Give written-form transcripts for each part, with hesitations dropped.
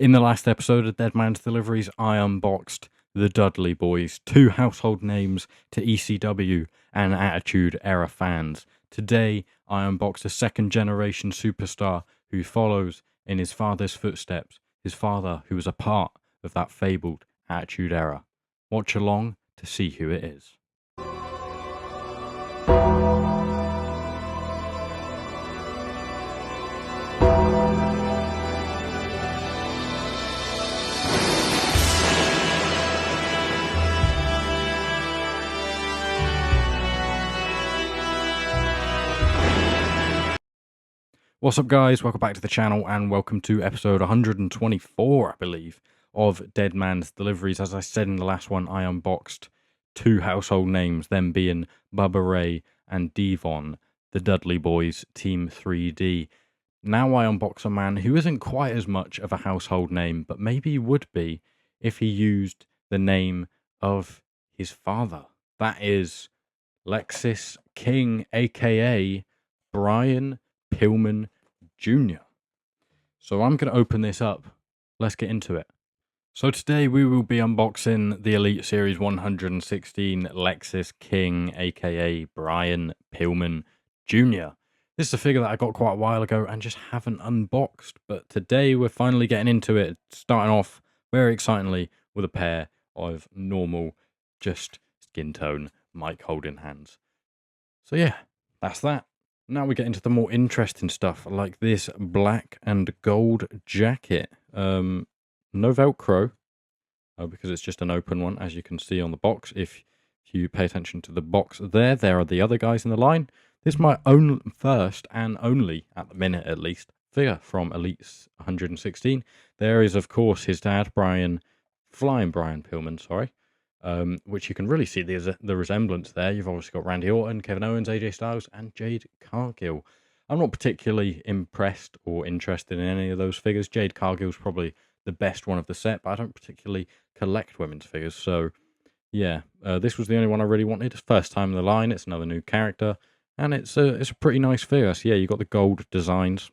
In the last episode of Deadman's Deliveries, I unboxed the Dudley Boys, two household names to ECW and Attitude Era fans. Today, I unboxed a second-generation superstar who follows in his father's footsteps, his father who was a part of that fabled Attitude Era. Watch along to see who it is. What's up, guys? Welcome back to the channel and welcome to episode 124, I believe, of Deadman's Deliveries. As I said in the last one, I unboxed two household names, them being Bubba Ray and Devon, the Dudley Boys, Team 3D. Now I unbox a man who isn't quite as much of a household name, but maybe would be if he used the name of his father. That is Lexis King, aka Brian Pillman Jr. So I'm going to open this up. Let's get into it. So today we will be unboxing the Elite Series 116 Lexis King, aka Brian Pillman Jr. This is a figure that I got quite a while ago and just haven't unboxed, but today we're finally getting into it, starting off very excitingly with a pair of normal, just skin tone mic holding hands. So yeah, that's that. Now we get into the more interesting stuff, like this black and gold jacket. No Velcro, because it's just an open one, as you can see on the box. If you pay attention to the box there are the other guys in the line. This is my own first and only, at the minute at least, figure from Elite 116. There is, of course, his dad, Flying Brian Pillman, sorry. Which you can really see the resemblance there. You've obviously got Randy Orton, Kevin Owens, AJ Styles, and Jade Cargill. I'm not particularly impressed or interested in any of those figures. Jade Cargill's probably the best one of the set, but I don't particularly collect women's figures. So, yeah, this was the only one I really wanted. First time in the line. It's another new character, and it's a pretty nice figure. So, yeah, you got the gold designs.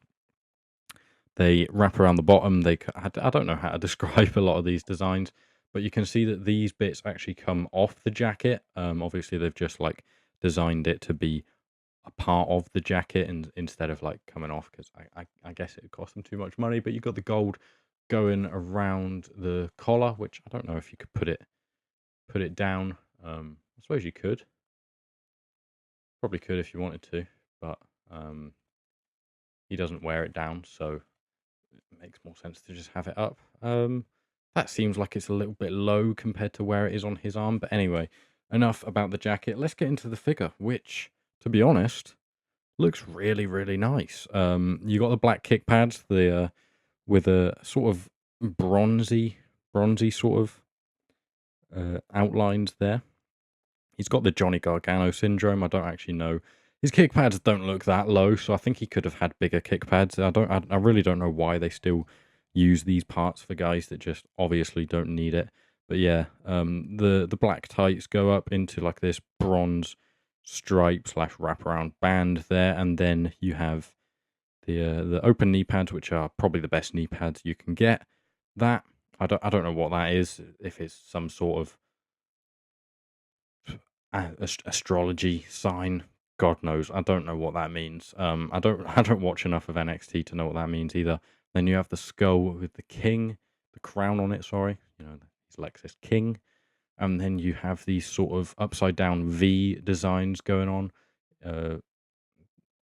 They wrap around the bottom. I don't know how to describe a lot of these designs. But you can see that these bits actually come off the jacket. Obviously, they've just like designed it to be a part of the jacket and instead of like coming off, because I guess it would cost them too much money. But you got the gold going around the collar, which I don't know if you could put it down. I suppose you could. Probably could if you wanted to, but he doesn't wear it down, so it makes more sense to just have it up. That seems like it's a little bit low compared to where it is on his arm. But anyway, enough about the jacket. Let's get into the figure, which, to be honest, looks really, really nice. You got the black kick pads, with a sort of bronzy sort of outlines there. He's got the Johnny Gargano syndrome. I don't actually know. His kick pads don't look that low, so I think he could have had bigger kick pads. I really don't know why they still use these parts for guys that just obviously don't need it. But yeah, the black tights go up into like this bronze stripe / wraparound band there, and then you have the open knee pads, which are probably the best knee pads you can get. That I don't know what that is. If it's some sort of astrology sign, God knows. I don't know what that means. I don't watch enough of NXT to know what that means either. Then you have the skull with the king, the crown on it, sorry. You know, it's Lexis King. And then you have these sort of upside down V designs going on.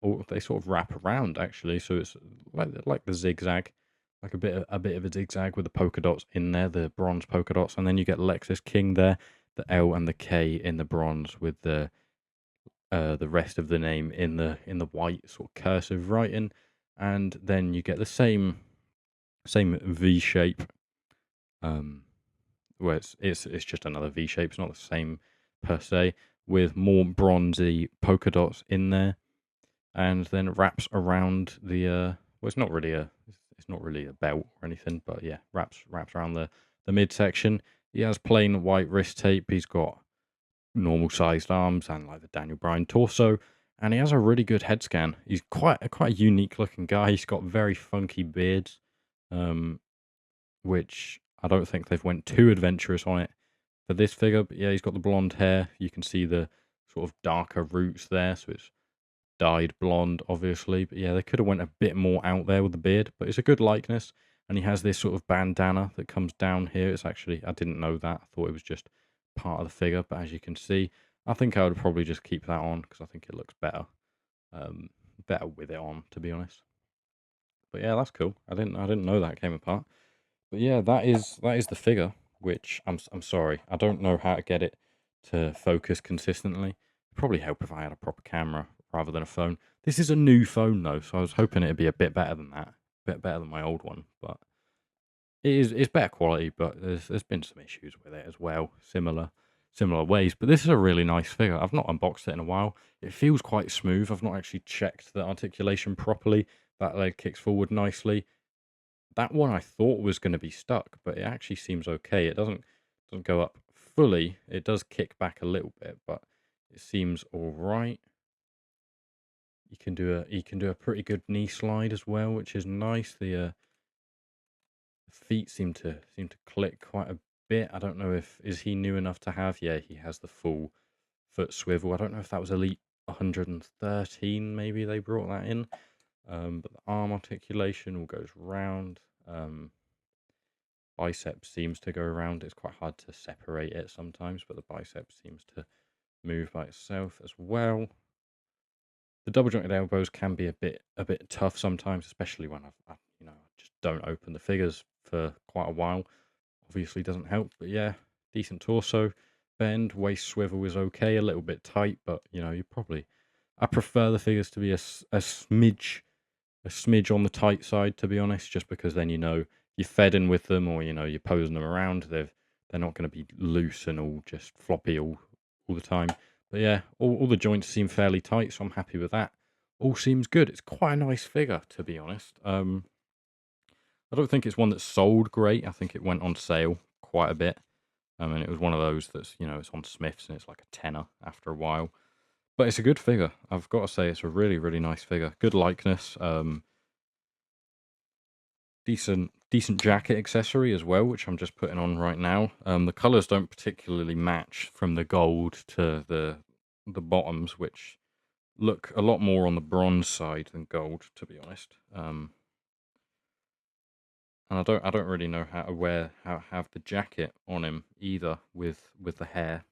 Or they sort of wrap around, actually. So it's like the zigzag, like a bit of a zigzag with the polka dots in there, the bronze polka dots. And then you get Lexis King there, the L and the K in the bronze with the rest of the name in the white sort of cursive writing. And then you get the same V shape, where it's just another V shape. It's not the same per se, with more bronzy polka dots in there, and then wraps around the well, it's not really a belt or anything, but yeah, wraps around the midsection. He has plain white wrist tape. He's got normal sized arms and like the Daniel Bryan torso. And he has a really good head scan. He's quite a unique looking guy. He's got very funky beards, which I don't think they've went too adventurous on it for this figure. But yeah, he's got the blonde hair. You can see the sort of darker roots there, so it's dyed blonde, obviously. But yeah, they could have went a bit more out there with the beard, but it's a good likeness. And he has this sort of bandana that comes down here. It's actually, I didn't know that. I thought it was just part of the figure, but as you can see, I think I would probably just keep that on because I think it looks better, better with it on, to be honest. But yeah, that's cool. I didn't know that came apart. But yeah, that is the figure. Which I'm sorry, I don't know how to get it to focus consistently. It'd probably help if I had a proper camera rather than a phone. This is a new phone though, so I was hoping it'd be a bit better than that, a bit better than my old one. But it's better quality, but there's been some issues with it as well, similar ways. But this is a really nice figure. I've not unboxed it in a while. It feels quite smooth. I've not actually checked the articulation properly. That leg kicks forward nicely. That one I thought was going to be stuck, but it actually seems okay. It doesn't go up fully. It does kick back a little bit, but it seems all right. You can do a pretty good knee slide as well, which is nice. The feet seem to click quite a bit. I don't know if is he new enough to have. Yeah, he has the full foot swivel. I don't know if that was Elite 113. Maybe they brought that in. But the arm articulation all goes round. Biceps seems to go around. It's quite hard to separate it sometimes, but the biceps seems to move by itself as well. The double jointed elbows can be a bit tough sometimes, especially when I just don't open the figures for quite a while. Obviously doesn't help, but yeah, decent torso bend. Waist swivel is okay, a little bit tight, but I prefer the figures to be a smidge on the tight side, to be honest, just because then you're fedding with them, or you're posing them around. They're not going to be loose and all just floppy all the time. But yeah, all the joints seem fairly tight, so I'm happy with that. All seems good. It's quite a nice figure, to be honest. I don't think it's one that's sold great. I think it went on sale quite a bit. And it was one of those that's, it's on Smith's and it's like a tenner after a while. But it's a good figure. I've got to say, it's a really, really nice figure. Good likeness. Decent jacket accessory as well, which I'm just putting on right now. The colours don't particularly match from the gold to the bottoms, which look a lot more on the bronze side than gold, to be honest. And I don't really know how to have the jacket on him either with the hair,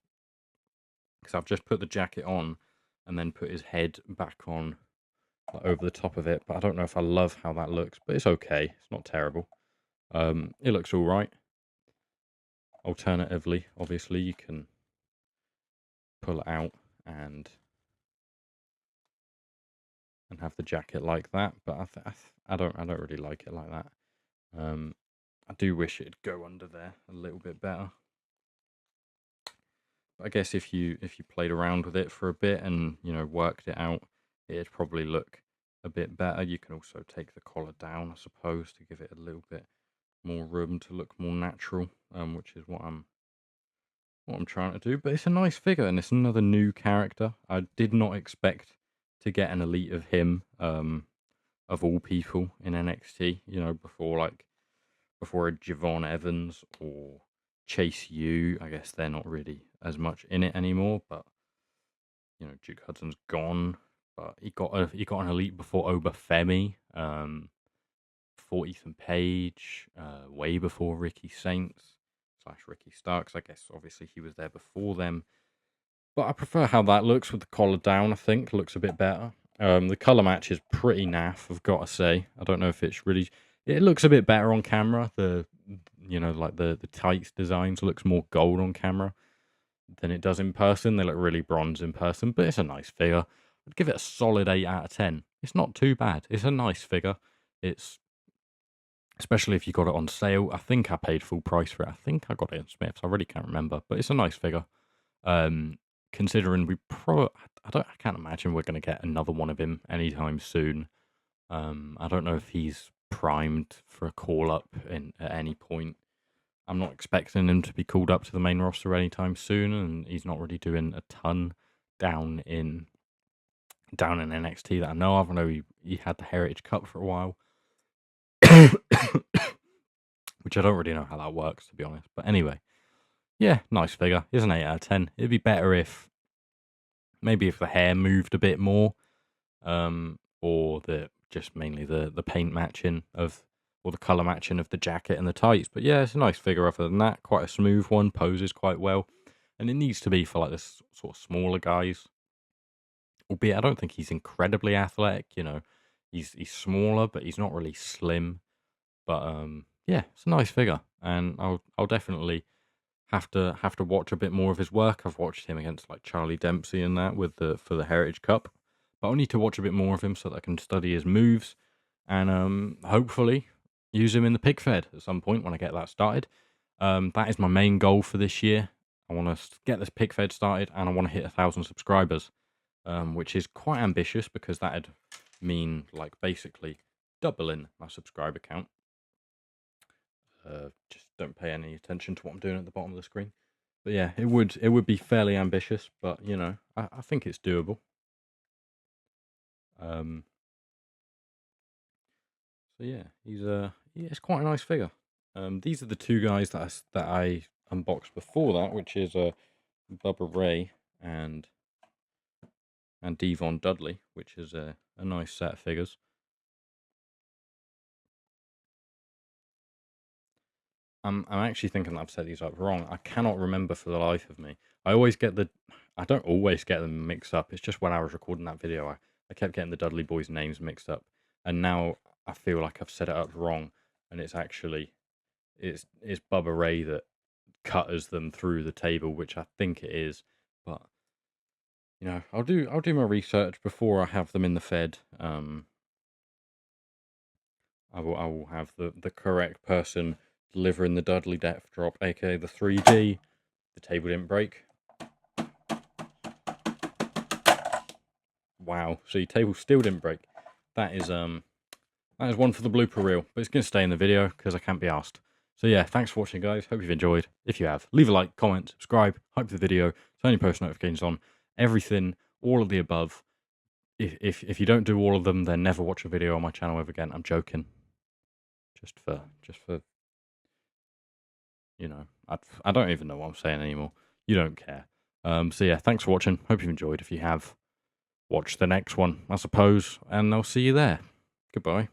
because I've just put the jacket on and then put his head back on over the top of it. But I don't know if I love how that looks, but it's okay. It's not terrible. It looks all right. Alternatively, obviously, you can pull it out and have the jacket like that, but I don't really like it like that. I do wish it'd go under there a little bit better. But I guess if you played around with it for a bit and worked it out, it'd probably look a bit better. You can also take the collar down, I suppose, to give it a little bit more room to look more natural, which is what I'm trying to do. But it's a nice figure, and it's another new character. I did not expect to get an elite of him, of all people in NXT. Before a Javon Evans or Chase U. I guess they're not really as much in it anymore. But Duke Hudson's gone. But he got an elite before Obafemi, before Ethan Page, way before Ricky Saints / Ricky Starks. I guess obviously he was there before them. But I prefer how that looks with the collar down. I think looks a bit better. The color match is pretty naff, I've got to say. I don't know if it's really. It looks a bit better on camera. The tights designs looks more gold on camera than it does in person. They look really bronze in person, but it's a nice figure. I'd give it a solid 8 out of 10. It's not too bad. It's a nice figure. It's especially if you got it on sale. I think I paid full price for it. I think I got it in Smith's. I really can't remember, but it's a nice figure. Considering I can't imagine we're going to get another one of him anytime soon. I don't know if he's primed for a call up at any point. I'm not expecting him to be called up to the main roster anytime soon, and he's not really doing a ton down in NXT that I know of. I know he had the Heritage Cup for a while. which I don't really know how that works, to be honest. But anyway, yeah, nice figure. Here's an 8 out of 10. It'd be better if maybe if the hair moved a bit more, or just mainly the paint matching of, or the color matching of the jacket and the tights. But yeah, it's a nice figure. Other than that, quite a smooth one, poses quite well, and it needs to be for like this sort of smaller guys. Albeit I don't think he's incredibly athletic. You know, he's smaller, but he's not really slim. But yeah, it's a nice figure, and I'll definitely have to watch a bit more of his work. I've watched him against like Charlie Dempsey and that for the Heritage Cup, but I need to watch a bit more of him so that I can study his moves and hopefully use him in the PIC-FED at some point when I get that started. That is my main goal for this year. I want to get this PIC-FED started, and I want to hit 1,000 subscribers, which is quite ambitious because that'd mean like basically doubling my subscriber count. Just don't pay any attention to what I'm doing at the bottom of the screen. But yeah, it would be fairly ambitious, but you know, I think it's doable. So yeah, it's quite a nice figure. These are the two guys that I unboxed before that, which is Bubba Ray and Devon Dudley, which is a nice set of figures. I'm actually thinking that I've set these up wrong. I cannot remember for the life of me. I don't always get them mixed up. It's just when I was recording that video, I kept getting the Dudley boys' names mixed up. And now I feel like I've set it up wrong. And it's actually, it's Bubba Ray that cutters them through the table, which I think it is. But, you know, I'll do my research before I have them in the Fed. I will have the correct person delivering the Dudley Death Drop, aka the 3D. The table didn't break. Wow, see, table still didn't break. That is one for the blooper reel, but it's going to stay in the video because I can't be asked. So yeah, thanks for watching, guys. Hope you've enjoyed. If you have, leave a like, comment, subscribe, hype the video, turn your post notifications on, everything, all of the above. If you don't do all of them, then never watch a video on my channel ever again. I'm joking. Just for you know, I don't even know what I'm saying anymore. You don't care. So yeah, thanks for watching. Hope you've enjoyed. If you have, watch the next one, I suppose, and I'll see you there. Goodbye.